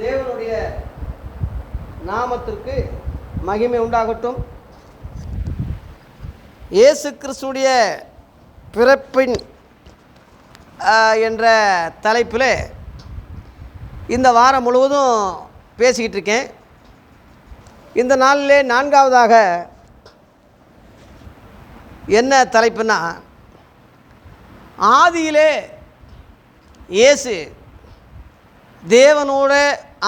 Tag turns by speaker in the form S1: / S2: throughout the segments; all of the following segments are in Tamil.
S1: தேவனுடைய நாமத்திற்கு மகிமை உண்டாகட்டும். இயேசு கிறிஸ்துடைய பிறப்பின் என்ற தலைப்பில் இந்த வாரம் முழுவதும் பேசிக்கிட்டு இருக்கேன். இந்த நாளிலே நான்காவதாக என்ன தலைப்புனா, ஆதியிலே இயேசு தேவனோட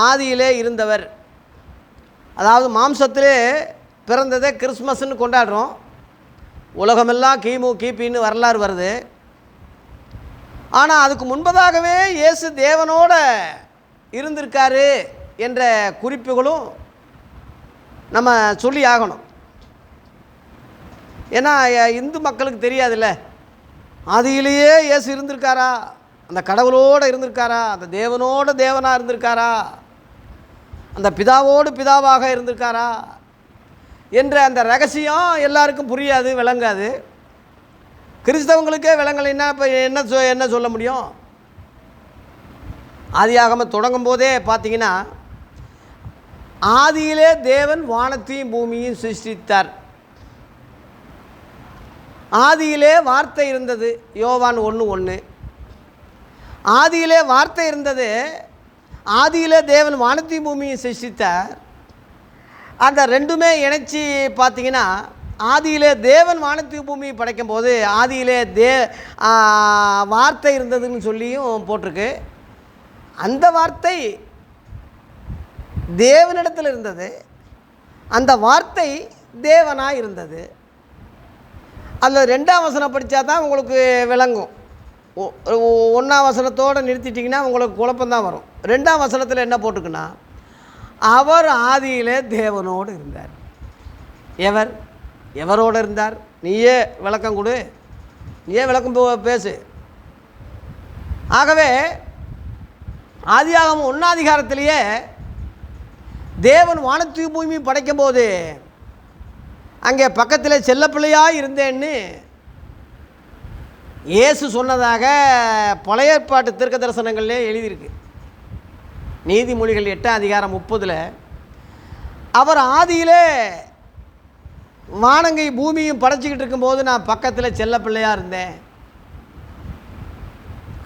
S1: ஆதியிலே இருந்தவர். அதாவது மாம்சத்திலே பிறந்ததை கிறிஸ்மஸ்ன்னு கொண்டாடுறோம். உலகமெல்லாம் கிபின்னு வரலாறு வருது. ஆனால் அதுக்கு முன்பதாகவே இயேசு தேவனோட இருந்திருக்காரு என்ற குறிப்புகளும் நம்ம சொல்லி ஆகணும். ஏன்னா இந்து மக்களுக்கு தெரியாதுல்ல, ஆதியிலேயே இயேசு இருந்திருக்காரா, அந்த கடவுளோடு இருந்திருக்காரா, அந்த தேவனோட தேவனாக இருந்திருக்காரா, அந்த பிதாவோடு பிதாவாக இருந்திருக்காரா என்ற அந்த ரகசியம் எல்லாருக்கும் புரியாது, விளங்காது. கிறிஸ்தவங்களுக்கே விளங்கலைன்னா இப்போ என்ன சொல்ல முடியும்? ஆதியாகமம் தொடங்கும் போதே பார்த்தீங்கன்னா, ஆதியிலே தேவன் வானத்தையும் பூமியையும் சிருஷ்டித்தார். ஆதியிலே வார்த்தை இருந்தது, யோவான் 1:1. ஆதியிலே வார்த்தை இருந்தது, ஆதியிலே தேவன் வானத்தையும் பூமியையும் சிருஷ்டித்தார். அந்த ரெண்டுமே இணைச்சி பார்த்தீங்கன்னா, ஆதியிலே தேவன் வானத்தையும் பூமியை படைக்கும் போது ஆதியிலே வார்த்தை இருந்ததுன்னு சொல்லியும் போட்டிருக்கு. அந்த வார்த்தை தேவனிடத்தில் இருந்தது, அந்த வார்த்தை தேவனாக இருந்தது. அதில் 2ஆம் வசனம் படித்தா தான் உங்களுக்கு விளங்கும். 1ஆம் வசனத்தோடு நிறுத்திட்டிங்கன்னா உங்களுக்கு குழப்பம்தான் வரும். 2ஆம் வசனத்தில் என்ன போட்டுக்குன்னா, அவர் ஆதியிலே தேவனோடு இருந்தார். எவரோடு இருந்தார்? நீயே விளக்கம் கொடு, நீயே விளக்கம் பேசு. ஆகவே ஆதியாகமம் 1ஆம் அதிகாரத்திலேயே தேவன் வானத்தையும் பூமி படைக்கும் போது அங்கே பக்கத்தில் செல்லப்பிள்ளையாக இருந்தேன்னு இயேசு சொன்னதாக பழைய ஏற்பாட்டு தீர்க்க தரிசனங்கள்லே எழுதியிருக்கு. நீதிமொழிகள் 8ஆம் அதிகாரம் 30 அவர் ஆதியிலே வானங்கை பூமியும் படைச்சிக்கிட்டு இருக்கும்போது நான் பக்கத்தில் செல்லப்பிள்ளையாக இருந்தேன்.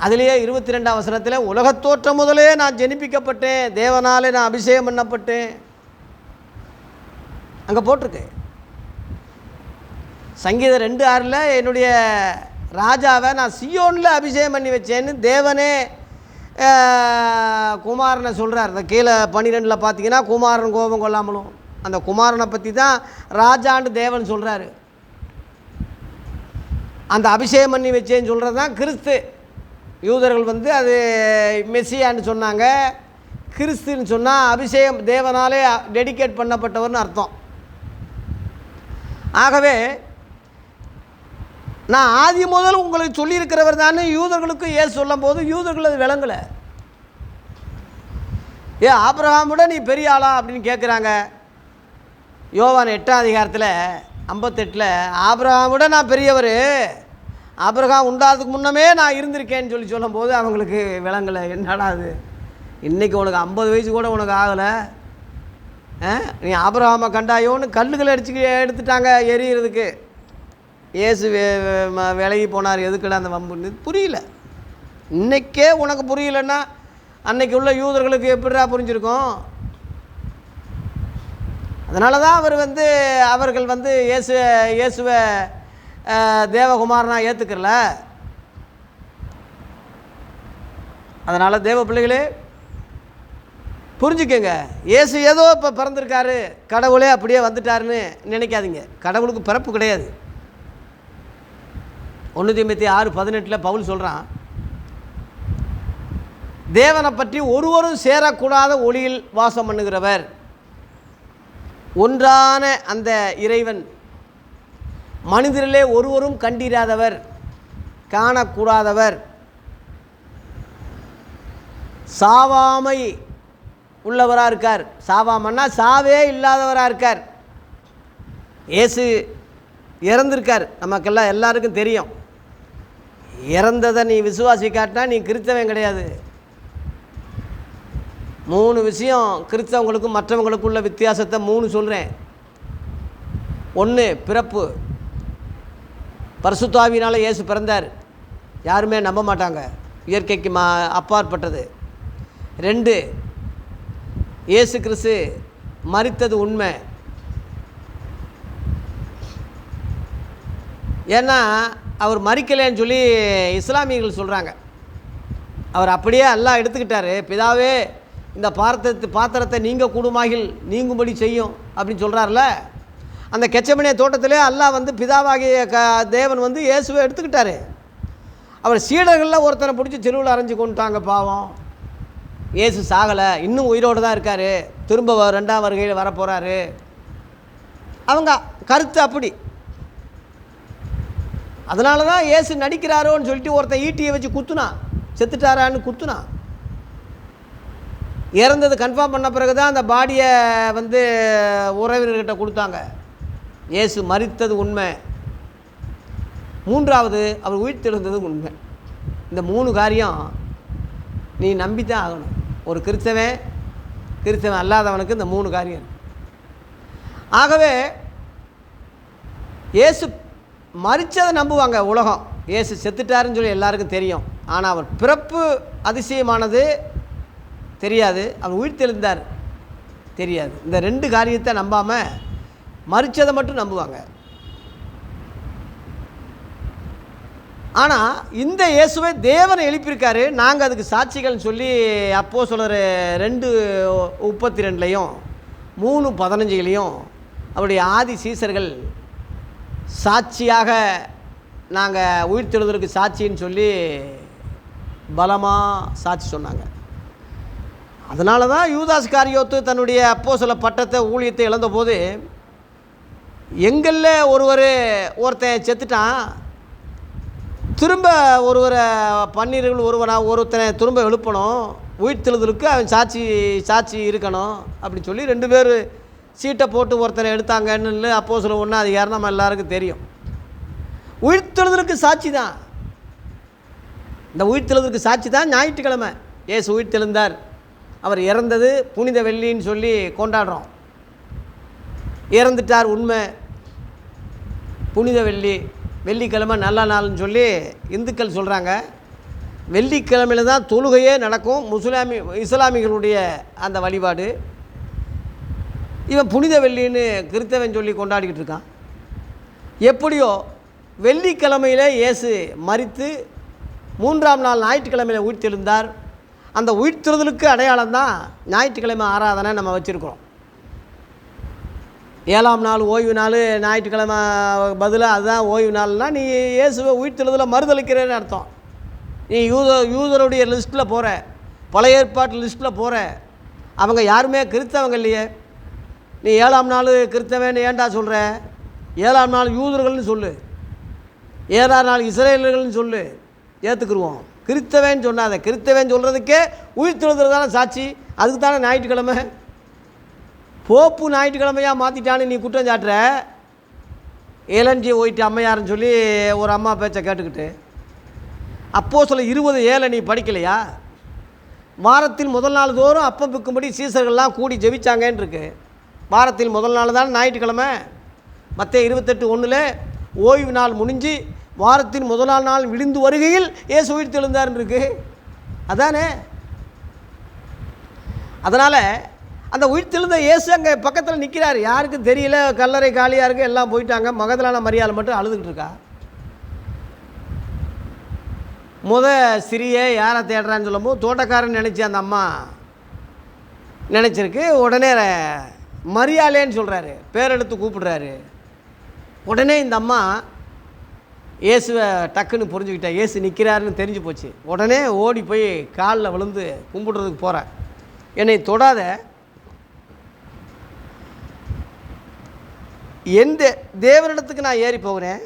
S1: அதிலேயே 22ஆம் வசனத்தில் உலகத்தோற்றம் முதலே நான் ஜெனிப்பிக்கப்பட்டேன், தேவனாலே நான் அபிஷேகம் பண்ணப்பட்டேன் அங்கே போட்டிருக்கு. சங்கீதம் 2:6 என்னுடைய ராஜாவை நான் சியோனில் அபிஷேகம் பண்ணி வச்சேன்னு தேவனே குமாரனை சொல்கிறார். அந்த கீழே 12 பார்த்தீங்கன்னா, குமாரன் கோபம் கொள்ளாமலும், அந்த குமாரனை பற்றி தான் ராஜான்னு தேவன் சொல்கிறாரு. அந்த அபிஷேகம் பண்ணி வச்சேன்னு சொல்கிறது தான் கிறிஸ்து. யூதர்கள் அது மெஸ்ஸியான்னு சொன்னாங்க. கிறிஸ்துன்னு சொன்னால் அபிஷேகம் தேவனாலே டெடிகேட் பண்ணப்பட்டவர்னு அர்த்தம். ஆகவே நான் ஆதி முதல் உங்களுக்கு சொல்லியிருக்கிறவர் தானே யூதர்களுக்கும் சொல்லும் போது யூதர்கள் அது விளங்கலை. ஆபிரகாமோட நீ பெரிய ஆளா அப்படின்னு கேட்குறாங்க. யோவான் 8ஆம் அதிகாரத்தில் 58 ஆபிரகாமோட நான் பெரியவர், ஆபிரகாம் உண்டாததுக்கு முன்னமே நான் இருந்திருக்கேன்னு சொல்லும்போது அவங்களுக்கு விளங்கலை. என்னடா அது, இன்றைக்கி உனக்கு 50 வயசு கூட உனக்கு ஆகலை, நீ ஆபிரகாமை கண்டாயோன்னு கல்லுகளை எடுத்துட்டாங்க எரியிறதுக்கு. இயேசு விலகி போனார், எதுக்குடா அந்த வம்புன்னு புரியல. இன்றைக்கே உனக்கு புரியலன்னா அன்றைக்கி உள்ள யூதர்களுக்கு எப்படிடா புரிஞ்சிருக்கும்? அதனால தான் அவர்கள் இயேசுவை தேவகுமாரனா ஏற்றுக்கல. அதனால் தேவ பிள்ளைகளே புரிஞ்சுக்கங்க, இயேசு ஏதோ இப்போ பிறந்திருக்காரு, கடவுளே அப்படியே வந்துட்டாருன்னு நினைக்காதீங்க. கடவுளுக்கு பிறப்பு கிடையாது. 1 தீமோத்தேயு 6:18 பவுல் சொல்கிறான், தேவனை பற்றி ஒருவரும் சேரக்கூடாத ஒளியில் வாசம் பண்ணுகிறவர், ஒன்றான அந்த இறைவன் மனிதரிலே ஒருவரும் கண்டிராதவர், காணக்கூடாதவர், சாவாமை உள்ளவராக இருக்கார். சாவாமன்னா சாவே இல்லாதவராக இருக்கார். இயேசு இறந்திருக்கார், நமக்கெல்லாம் எல்லாருக்கும் தெரியும். இறந்ததை நீ விசுவாசிக்காட்டினா நீ கிறிஸ்தவன் கிடையாது. 3 விஷயம் கிறிஸ்தவங்களுக்கும் மற்றவங்களுக்குள்ள வித்தியாசத்தை 3 சொல்கிறேன். 1, பிறப்பு. பரிசுத்த ஆவியினால் இயேசு பிறந்தார். யாருமே நம்ப மாட்டாங்க, இயற்கைக்கு அப்பாற்பட்டது. 2, இயேசு கிறிஸ்து மரித்தது உண்மை. ஏன்னா அவர் மரிக்கலைன்னு சொல்லி இஸ்லாமியர்கள் சொல்கிறாங்க. அவர் அப்படியே அல்லாஹ் எடுத்துக்கிட்டாரு. பிதாவே, இந்த பாத்திரத்தை நீங்கள் கூடுமாகில் நீங்கும்படி செய்யும் அப்படின்னு சொல்கிறார்ல. அந்த கெச்சமனே தோட்டத்திலே அல்லாஹ் வந்து பிதாவாகிய தேவன் வந்து இயேசுவை எடுத்துக்கிட்டாரு. அவர் சீடர்களில் ஒருத்தனை பிடிச்சி சிலுவையில் அரைஞ்சு கொண்டுட்டாங்க. பாவம், இயேசு சாகலை, இன்னும் உயிரோடு தான் இருக்கார், திரும்ப 2ஆம் வருகையில் வரப்போகிறாரு. அவங்க கருத்து அப்படி. அதனால தான் இயேசு நடிக்கிறாரோன்னு சொல்லிட்டு ஒருத்தன் ஈட்டியை வச்சு குத்துனான், செத்துட்டாரான்னு குத்துனான். இறந்தது கன்ஃபார்ம் பண்ண பிறகு தான் அந்த பாடியை வந்து உறவினர்கிட்ட கொடுத்தாங்க. இயேசு மரித்தது உண்மை. 3வது, அவர் உயிர்த்தெழுந்தது உண்மை. இந்த 3 காரியம் நீ நம்பித்தான் ஆகணும். ஒரு கிறிஸ்தவன் அல்லாதவனுக்கு இந்த 3 காரியம். ஆகவே இயேசு மரித்ததை நம்புவாங்க உலகம். இயேசு செத்துட்டாருன்னு சொல்லி எல்லாருக்கும் தெரியும். ஆனால் அவர் பிறப்பு அதிசயமானது தெரியாது, அவர் உயிர்த்தெழுந்தார் தெரியாது. இந்த 2 காரியத்தை நம்பாமல் மரித்ததை மட்டும் நம்புவாங்க. ஆனால் இந்த இயேசுவை தேவனை எழுப்பியிருக்காரு. நாங்கள் அதுக்கு சாட்சிகள்னு சொல்லி அப்போஸ்தலர் 2:32 3:15 அவருடைய ஆதி சீசர்கள் சாட்சியாக நாங்கள் உயிர்த்தெழுதலுக்கு சாட்சின்னு சொல்லி பலமாக சாட்சி சொன்னாங்க. அதனால தான் யூதாஸ் காரியோத்து தன்னுடைய அப்போஸ்தல பட்டத்தை ஊழியத்தை இழந்தபோது, எங்களில் ஒருத்தன் செத்துட்டான், திரும்ப ஒருத்தனை திரும்ப எழுப்பணும், உயிர்த்தெழுதலுக்கு அவன் சாட்சி இருக்கணும் அப்படின்னு சொல்லி 2 பேர் சீட்டை போட்டு ஒருத்தனை எடுத்தாங்கன்னு அப்போஸ்தலர் 1 அதிகாரம் நம்ம எல்லாருக்கும் தெரியும். உயிர்த்தெழுதலுக்கு சாட்சி தான், இந்த உயிர்த்தெழுதலுக்கு சாட்சி தான் ஞாயிற்றுக்கிழமை இயேசு உயிர்த்தெழுந்தார். அவர் இறந்தது புனித வெள்ளின்னு சொல்லி கொண்டாடுறோம். இறந்துட்டார் உண்மை, புனித வெள்ளிக்கிழமை நல்ல நாள்னு சொல்லி இந்துக்கள் சொல்கிறாங்க. வெள்ளிக்கிழமையில் தான் தொழுகையே நடக்கும், இஸ்லாமிகளுடைய அந்த வழிபாடு. இவன் புனித வெள்ளின்னு கிறிஸ்தவன் சொல்லி கொண்டாடிக்கிட்டு இருக்கான். எப்படியோ வெள்ளிக்கிழமையில் இயேசு மரித்து 3ஆம் நாள் ஞாயிற்றுக்கிழமையில் உயிர்த்தெழுந்தார். அந்த உயிர்த்தெழுதலுக்கு அடையாளம் தான் ஞாயிற்றுக்கிழமை ஆராதனை நம்ம வச்சுருக்கிறோம். 7ஆம் நாள் ஓய்வு நாள், ஞாயிற்றுக்கிழமை பதிலாக அதுதான் ஓய்வு நாள்னா நீ இயேசுவை உயிர்த்தெழுதலை மறுதளிக்கிறேன்னு அர்த்தம். நீ யூதருடைய லிஸ்ட்டில் போகிற, பழைய ஏற்பாட்டு லிஸ்ட்டில் போகிற. அவங்க யாருமே கிறிஸ்தவங்க இல்லையே. நீ 7ஆம் நாள் கிறிஸ்தவன் ஏன்டா சொல்கிற? 7ஆம் நாள் யூதர்கள்னு சொல்லு, 7ஆம் நாள் இஸ்ரேலர்கள்னு சொல்லு, ஏற்றுக்குருவோம். கிறிஸ்தவன் சொன்னாத. கிறிஸ்தவன் சொல்கிறதுக்கே உயிர்த்தெழுதல் தானே சாட்சி, அதுக்கு தானே ஞாயிற்றுக்கிழமை. போப்பு ஞாயிற்றுக்கிழமையாக மாற்றிட்டான்னு நீ குற்றம் சாட்டுற. ஏலஞ்சி ஓயிட்டு அம்மையாருன்னு சொல்லி ஒரு அம்மா பேச்சை கேட்டுக்கிட்டு அப்போஸ்தலர் 20:7 நீ படிக்கலையா? வாரத்தில் முதல் நாள் தோறும் அப்பம் பிக்கும்படி சீசர்கள்லாம் கூடி ஜெபிச்சாங்கன்னு இருக்கு. வாரத்தில் முதல் நாள் தான் ஞாயிற்றுக்கிழமை. மத்தேயு 28:1 ஓய்வு நாள் முடிஞ்சு வாரத்தின் முதல் நாள் விழுந்து வருகையில் இயேசு உயிர்த்தெழுந்தார்னு இருக்கு. அதானே? அதனால் அந்த உயிர்த்தெழுந்த இயேசு அங்கே பக்கத்தில் நிற்கிறார். யாருக்கும் தெரியல, கல்லறை காலியாக இருக்குது, எல்லாம் போயிட்டாங்க. மகதலான மரியாள் மட்டும் அழுதுகிட்டு இருக்கா. சிறிய யாரை தேடுறான்னு சொல்லும்போது தோட்டக்காரன் நினச்சி அந்த அம்மா நினச்சிருக்கு. உடனே மரியாளேன்னு சொல்கிறாரு, பேரெடுத்து கூப்பிடுறாரு. உடனே இந்த அம்மா இயேசுவை டக்குன்னு புரிஞ்சுக்கிட்டா. இயேசு நிற்கிறாருன்னு தெரிஞ்சு போச்சு. உடனே ஓடி போய் காலில் விழுந்து கும்பிடுறதுக்கு போகிறேன். என்னை தொடாத, எந்த தேவனிடத்துக்கு நான் ஏறி போகிறேன்.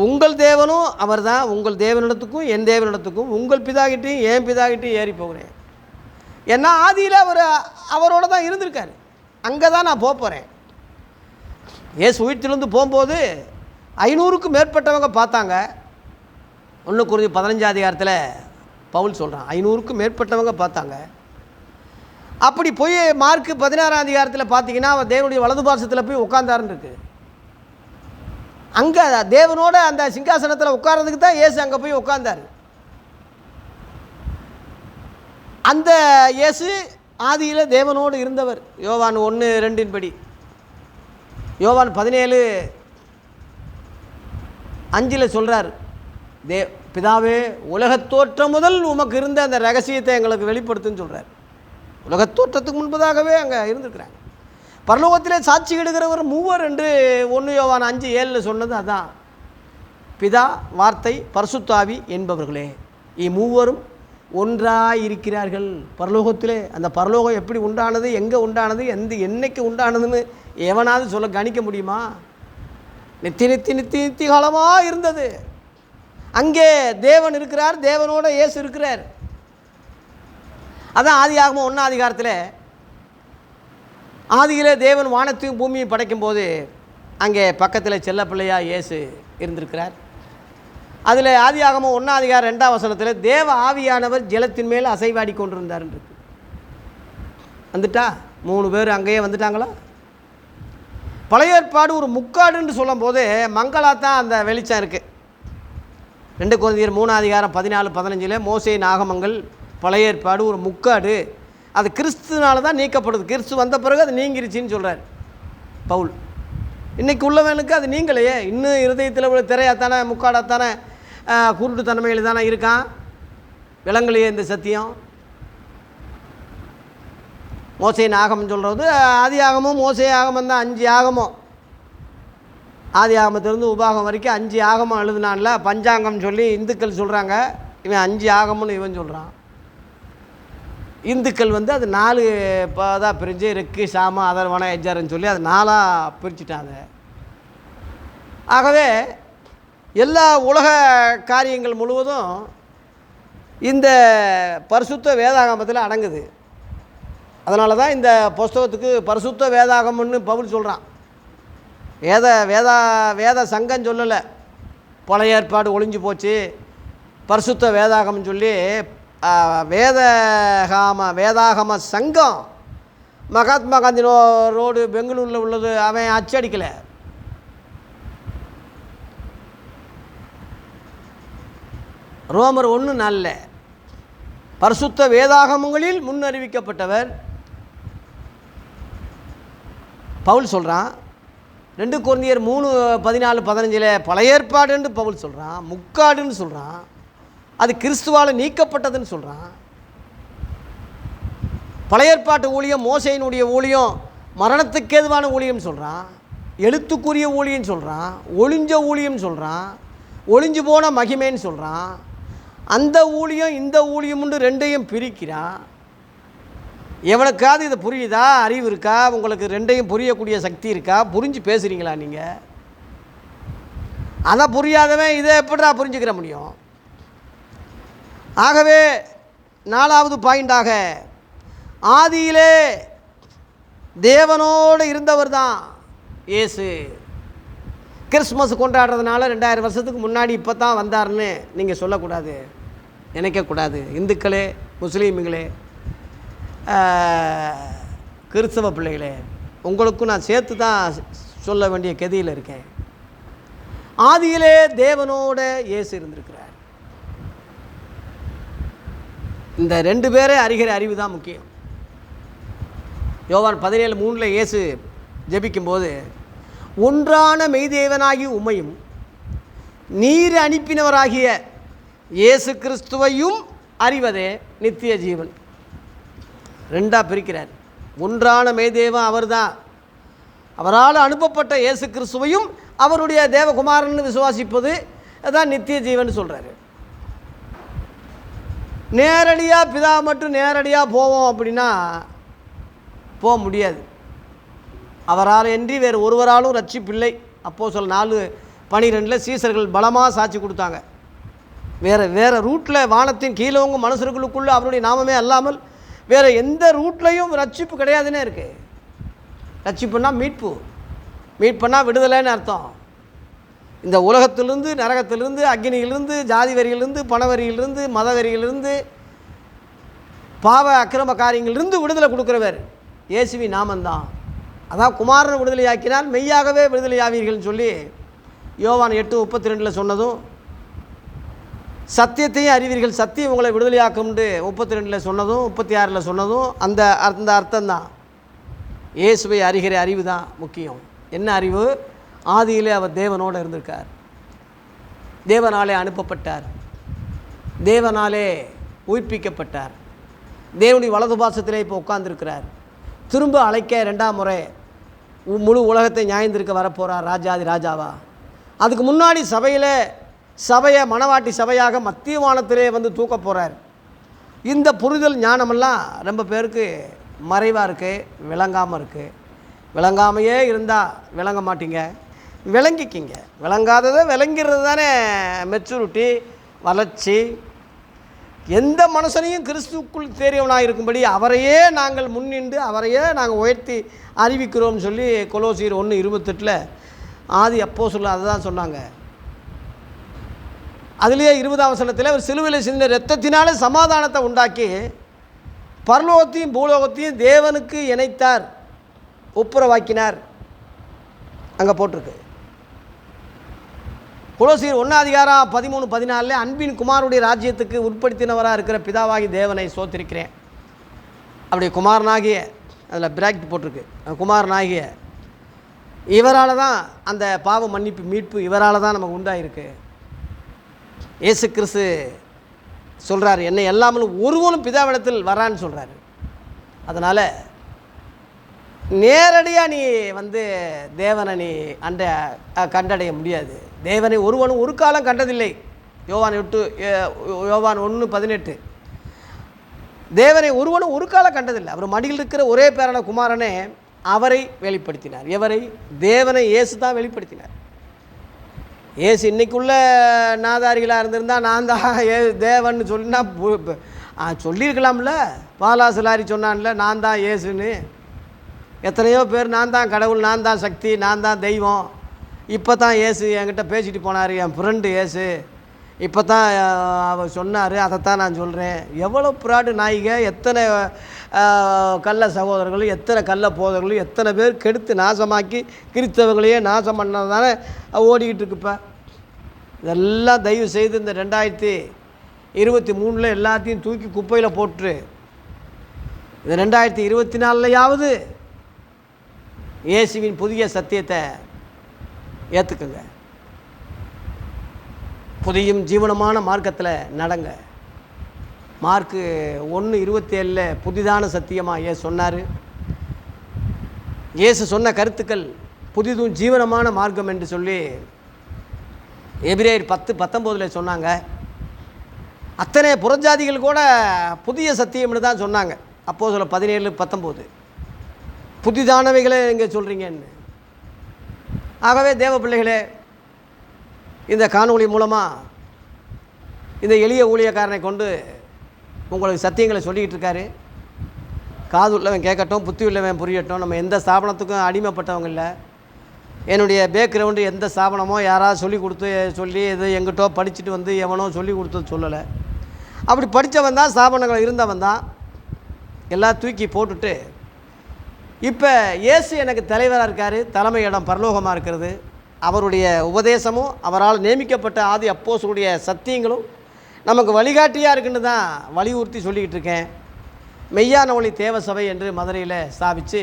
S1: உங்கள் தேவனும் அவர் தான். உங்கள் தேவனிடத்துக்கும் என் தேவனிடத்துக்கும், உங்கள் பிதாகிட்டையும் என் பிதாகிட்டையும் ஏறி போகிறேன். ஏன்னா ஆதியில் அவரோட தான் இருந்திருக்காரு. அங்கே தான் நான் போகிறேன். இயேசு உயிர்த்தெழுந்து போகும்போது 500க்கும் மேற்பட்டவங்க பார்த்தாங்க. 1 கொரிந்தியர் 15 அதிகாரத்தில் பவுல் சொல்கிறான், 500க்கும் மேற்பட்டவங்க பார்த்தாங்க. அப்படி போய் மார்க்கு 16ஆம் அதிகாரத்தில் பார்த்தீங்கன்னா அவர் தேவனுடைய வலது பாசத்தில் போய் உட்கார்ந்தாருன்னு இருக்கு. அங்கே தேவனோட அந்த சிங்காசனத்தில் உட்கார்றதுக்கு தான் இயேசு அங்கே போய் உட்கார்ந்தார். அந்த இயேசு ஆதியில் தேவனோடு இருந்தவர். யோவான் 1:2 படி, யோவான் 17:5 சொல்கிறார், பிதாவே உலகத்தோற்றம் முதல் உமக்கு இருந்த அந்த ரகசியத்தை எங்களுக்கு வெளிப்படுத்துன்னு சொல்கிறார். உலகத்தோற்றத்துக்கு முன்பதாகவே அங்கே இருந்திருக்கிறாங்க. பரலோகத்திலே சாட்சி இடுகிறவர் மூவர் என்று 1 யோவான் 5:7 சொன்னது அதான். பிதா, வார்த்தை, பரிசுத்த ஆவி என்பவர்களே இம்மூவரும் ஒன்றாய் இருக்கிறார்கள் பரலோகத்திலே. அந்த பரலோகம் எப்படி உண்டானது, எங்கே உண்டானது, என்னைக்கு உண்டானதுன்னு எவனாவது சொல்ல கணிக்க முடியுமா? நித்திய காலமாக இருந்தது. அங்கே தேவன் இருக்கிறார், தேவனோட இயேசு இருக்கிறார். அதான் ஆதியாகமம் 1ஆம் அதிகாரத்தில் ஆதியிலே தேவன் வானத்தையும் பூமியும் படைக்கும் போது அங்கே பக்கத்தில் செல்ல பிள்ளையாக இயேசு இருந்திருக்கிறார். அதில் ஆதியாகமம் 1ஆம் அதிகாரம் 2ஆம் வசனத்தில் தேவ ஆவியானவர் ஜலத்தின் மேல் அசைவாடி கொண்டிருந்தார்ன்னு இருக்கு. வந்துட்டா 3 பேர் அங்கேயே வந்துட்டாங்களா? பழைய ஏற்பாடு ஒரு முக்காடுன்னு சொல்லும் போது மங்களாத்தான் அந்த வெளிச்சம் இருக்குது. 2 கொரிந்தியர் 3ஆம் அதிகாரம் 14-15 மோசே நாகமங்கள் பழைய ஏற்பாடு ஒரு முக்காடு, அது கிறிஸ்துனால தான் நீக்கப்படுது. கிறிஸ்து வந்த பிறகு அது நீங்கிருச்சின்னு சொல்கிறார் பவுல். இன்றைக்கி உள்ளவனுக்கு அது நீங்களையே, இன்னும் இருதயத்தில் உள்ள திரையாத்தானே முக்காடாத்தானே குருட்டு தன்மையில் தானே இருக்கான். விலங்குலையே இந்த சத்தியம். மோசே ஆகமம் சொல்கிறது ஆதி ஆகமும் மோசே ஆகமம் தான். 5 ஆகமம், ஆதி ஆகமத்திலிருந்து உபாகம் வரைக்கும் 5 ஆகமம் எழுதுனான்ல. பஞ்சாங்கம் சொல்லி இந்துக்கள் சொல்கிறாங்க, இவன் 5 ஆகம்னு இவன் சொல்கிறான். இந்துக்கள் அது 4 தான் பிரிஞ்சு ரெக்கு சாம அதர்வன எஜ்ஜாருன்னு சொல்லி அது 4ஆக பிரிச்சுட்டாங்க. ஆகவே எல்லா உலக காரியங்கள் முழுவதும் இந்த பரிசுத்த வேதாகமத்தில் அடங்குது. அதனால தான் இந்த புஸ்தகத்துக்கு பரிசுத்த வேதாகமம்னு பவுல் சொல்கிறான். வேத சங்கம் சொல்லலை, பழைய ஏற்பாடு ஒழிஞ்சு போச்சு பரிசுத்த வேதாகம்னு சொல்லி வேதாகம சங்கம் மகாத்மா காந்தி ரோடு பெங்களூரில் உள்ளது அவன் அச்சடிக்கலை. ரோமர் 1:4 பரிசுத்த வேதாகமங்களில் முன்னறிவிக்கப்பட்டவர் பவுல் சொல்கிறான். 2 கொரிந்தியர் 3:14-15 பழைய ஏற்பாடுன்னு பவுல் சொல்கிறான், முக்காடுன்னு சொல்கிறான், அது கிறிஸ்துவால் நீக்கப்பட்டதுன்னு சொல்கிறான். பழைய ஏற்பாட்டு ஊழியம் மோசேயினுடைய ஊழியம் மரணத்துக்கு ஏதுவான ஊழியம் சொல்கிறான், எழுத்துக்குரிய ஊழியம் சொல்கிறான், ஒளிஞ்ச ஊழியம் சொல்கிறான், ஒளிஞ்சு போன மகிமைன்னு சொல்கிறான். அந்த ஊழியம் இந்த ஊழியம்னு 2ஐயும் பிரிக்கிறான். எவனுக்காவது இது புரியுதா? அறிவு இருக்கா? உங்களுக்கு 2ஐயும் புரியக்கூடிய சக்தி இருக்கா? புரிஞ்சு பேசுகிறீங்களா நீங்கள்? அதை புரியாதவன் இதை எப்படிடா புரிஞ்சுக்கிற முடியும்? ஆகவே 4வது பாயிண்டாக ஆதியிலே தேவனோடு இருந்தவர் தான் இயேசு. கிறிஸ்மஸ் கொண்டாடுறதுனால 2000 வருஷத்துக்கு முன்னாடி இப்போ தான் வந்தார்னு நீங்கள் சொல்லக்கூடாது, நினைக்கக்கூடாது. இந்துக்களே, முஸ்லீம்களே, கிறிஸ்தவ பிள்ளைகளே, உங்களுக்கும் நான் சேர்த்து தான் சொல்ல வேண்டிய கதியில் இருக்கேன். ஆதியிலே தேவனோட இயேசு இருந்திருக்கிறார். இந்த 2 பேரை அறிகிற அறிவு தான் முக்கியம். யோவான் 17:3 இயேசு ஜெபிக்கும்போது ஒன்றான மெய்தேவனாகி உம்மையும் நீர் அனுப்பினவராகிய இயேசு கிறிஸ்துவையும் அறிவதே நித்திய ஜீவன். 2ஆக பிரிக்கிறார். ஒன்றான மெய்தேவன் அவர் தான், அவரால் அனுப்பப்பட்ட இயேசு கிறிஸ்துவையும் அவருடைய தேவகுமாரன்னு விசுவாசிப்பது அதான் நித்திய ஜீவன் சொல்கிறாரு. நேரடியாக பிதா மட்டும் நேரடியாக போவோம் அப்படின்னா போக முடியாது. அவரால் இன்றி வேறு ஒருவராலும் ரட்சிப்பில்லை. அப்போஸ்தலர் 4:12 சீசர்கள் பலமாக சாட்சி கொடுத்தாங்க. வேறு ரூட்டில் வானத்தின் கீழவங்க மனுஷர்களுக்குள்ளே அவருடைய நாமமே அல்லாமல் வேறு எந்த ரூட்லையும் ரட்சிப்பு கிடையாதுன்னே இருக்குது. ரட்சிப்புன்னா மீட்புன்னா விடுதலைன்னு அர்த்தம். இந்த உலகத்திலிருந்து, நரகத்திலிருந்து, அக்னியிலிருந்து, ஜாதி வரியிலிருந்து, பணவரியிலிருந்து, மத வரியிலிருந்து பாவ அக்கிரம காரியங்களிலிருந்து விடுதலை கொடுக்குறவர் இயேசுவின் நாமந்தான். அதான் குமாரன் விடுதலையாக்கினால் மெய்யாகவே விடுதலையாவீர்கள்னு சொல்லி யோவான் 8:32 சொன்னதும், சத்தியத்தையும் அறிவீர்கள் சத்தியம் உங்களை விடுதலையாக்கும்னு 32 சொன்னதும் 36 சொன்னதும் அந்த அர்த்தம்தான். இயேசுவை அறிகிற அறிவு தான் முக்கியம். என்ன அறிவு? ஆதியிலே அவர் தேவனோடு இருந்திருக்கார், தேவனாலே அனுப்பப்பட்டார், தேவனாலே உயிர்ப்பிக்கப்பட்டார், தேவனுடைய வலது பாசத்திலே இப்போ உட்கார்ந்துருக்கிறார். திரும்ப அழைக்க 2ஆம் முறை முழு உலகத்தை நியாயந்திருக்க வரப்போகிறார் ராஜாதி ராஜாவா. அதுக்கு முன்னாடி சபையை மணவாட்டி சபையாக மத்திய வானத்திலே வந்து தூக்க போகிறார். இந்த புரிதல் ஞானமெல்லாம் ரொம்ப பேருக்கு மறைவாக இருக்குது, விளங்காமல் இருக்குது. விளங்காமையே இருந்தால் விளங்க மாட்டீங்க, விளங்கிக்கிங்க. விளங்காததை விளங்கிறது தானே மெச்சூரிட்டி, வளர்ச்சி. எந்த மனுஷனையும் கிறிஸ்துக்குள் தேறியவனாக இருக்கும்படி அவரையே நாங்கள் முன்னின்று அவரையே நாங்கள் உயர்த்தி அறிவிக்கிறோம்னு சொல்லி கொலோசியர் 1:28 ஆதி அப்போஸ்தலர் அதை தான் சொன்னாங்க. அதுலேயே 20ஆம் வசனத்தில் அவர் சிலுவையில் சிந்தின இரத்தத்தினாலே சமாதானத்தை உண்டாக்கி பரலோகத்தையும் பூலோகத்தையும் தேவனுக்கு இணைத்தார், ஒப்புரவாக்கினார். அங்கே போட்டிருக்கு. கொலோசியர் 1:13-14 அன்பின் குமாரனுடைய ராஜ்யத்துக்கு உட்படுத்தினவராக இருக்கிற பிதாவாகி தேவனை சோத்திருக்கிறேன். அப்படி குமாரனாகிய, அதில் பிராக்கெட் போட்டிருக்கு, குமாரனாகிய இவரால் தான் அந்த பாவ மன்னிப்பு மீட்பு இவரால் தான் நமக்கு உண்டாயிருக்கு. இயேசு கிறிஸ்து சொல்கிறார், என்னை எல்லாமலும் ஒருவனும் பிதாவிடத்தில் வரான்னு சொல்கிறாரு. அதனால் நேரடியாக நீ வந்து தேவனை நீ கண்டடைய முடியாது. தேவனை ஒருவனும் ஒரு காலம் கண்டதில்லை. யோவான் 1:18 தேவனை ஒருவனும் ஒரு காலம் கண்டதில்லை. அவர் மடியில் இருக்கிற ஒரே பேரான குமாரனே அவரை வெளிப்படுத்தினார். எவரை? தேவனை இயேசு தான் வெளிப்படுத்தினார். இயேசு இன்றைக்குள்ள நாதாரிகளாக இருந்திருந்தால் நான் தான் தேவன் சொல்லினா சொல்லியிருக்கலாம்ல. பாலாசலாரி சொன்னான்ல, நான் தான் இயேசுன்னு. எத்தனையோ பேர் நான் தான் கடவுள், நான் தான் சக்தி, நான் தான் தெய்வம். இப்போ தான் இயேசு என்கிட்ட பேசிட்டு போனார், என் ஃப்ரெண்டு இயேசு இப்போ தான் அவர் சொன்னார், அதைத்தான் நான் சொல்கிறேன். எவ்வளோ பிராடு நாய்க, எத்தனை கள்ள சகோதரர்களும் எத்தனை கள்ள போதர்களும் எத்தனை பேர் கெடுத்து நாசமாக்கி கிறிஸ்தவங்களையே நாசம் பண்ணது தானே ஓடிக்கிட்டு இருக்குப்பா. இதெல்லாம் தயவு செய்து இந்த 2023 எல்லாத்தையும் தூக்கி குப்பையில் போட்டுரு. இந்த 2024 இயேசுவின் புதிய சத்தியத்தை ஏற்றுக்குங்க. புதிய ஜீவனமான மார்க்கத்தில் நடங்க. மார்க்கு 1:27 புதிதான சத்தியமாக இயேசு சொன்னார். இயேசு சொன்ன கருத்துக்கள் புதிதும் ஜீவனமான மார்க்கம் என்று சொல்லி எபிரேயர் 10:19 சொன்னாங்க. அத்தனை புறஜாதிகள் கூட புதிய சத்தியம்னு தான் சொன்னாங்க. அப்போஸ்தலர் 17:19 புதிதானவைகளை நீங்கள் சொல்கிறீங்கன்னு. ஆகவே தேவ பிள்ளைகளே, இந்த காணொளி மூலமாக இந்த எளிய ஊழியக்காரனை கொண்டு உங்களுக்கு சத்தியங்களை சொல்லிக்கிட்டு இருக்காரு. காது உள்ளவன் கேட்கட்டும், புத்தி உள்ளவன் புரியட்டும். நம்ம எந்த ஸ்தாபனத்துக்கும் அடிமைப்பட்டவங்க இல்லை. என்னுடைய பேக்ரவுண்டு எந்த ஸ்தாபனமோ யாராவது சொல்லி எது எங்கிட்டோ படிச்சுட்டு வந்து எவனோ சொல்லி கொடுத்தது சொல்லலை. அப்படி படித்தவன் தான், ஸ்தாபனங்கள் இருந்தவன் தான். எல்லாம் தூக்கி போட்டுட்டு இப்போ இயேசு எனக்கு தலைவராக இருக்கார், தலைமை இடம் பரலோகமாக இருக்கிறது. அவருடைய உபதேசமும் அவரால் நியமிக்கப்பட்ட ஆதி அப்போஸ்தலருடைய சத்தியங்களும் நமக்கு வழிகாட்டியாக இருக்குன்னு தான் வலியுறுத்தி சொல்லிக்கிட்டு இருக்கேன். மெய்யான ஒளி தேவ சபை என்று மதுரையில் ஸ்தாபித்து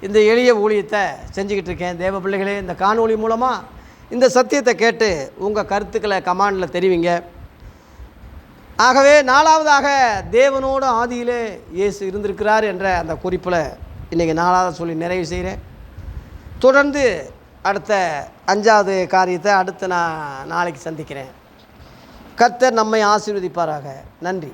S1: இந்த எளிய ஊழியத்தை செஞ்சுக்கிட்டு இருக்கேன். தேவ பிள்ளைகளே, இந்த காணொளி மூலமாக இந்த சத்தியத்தை கேட்டு உங்கள் கருத்துக்களை கமெண்டில் தெரிவிங்க. ஆகவே 4வதாக தேவனோடு ஆதியிலே இயேசு இருந்திருக்கிறார் என்ற அந்த குறிப்பில் இன்றைக்கி 4வது சொல்லி நிறைவு செய்கிறேன். தொடர்ந்து அடுத்த 5வது காரியத்தை அடுத்து நான் நாளைக்கு சந்திக்கிறேன். கர்த்தர் நம்மை ஆசீர்வதிப்பாராக. நன்றி.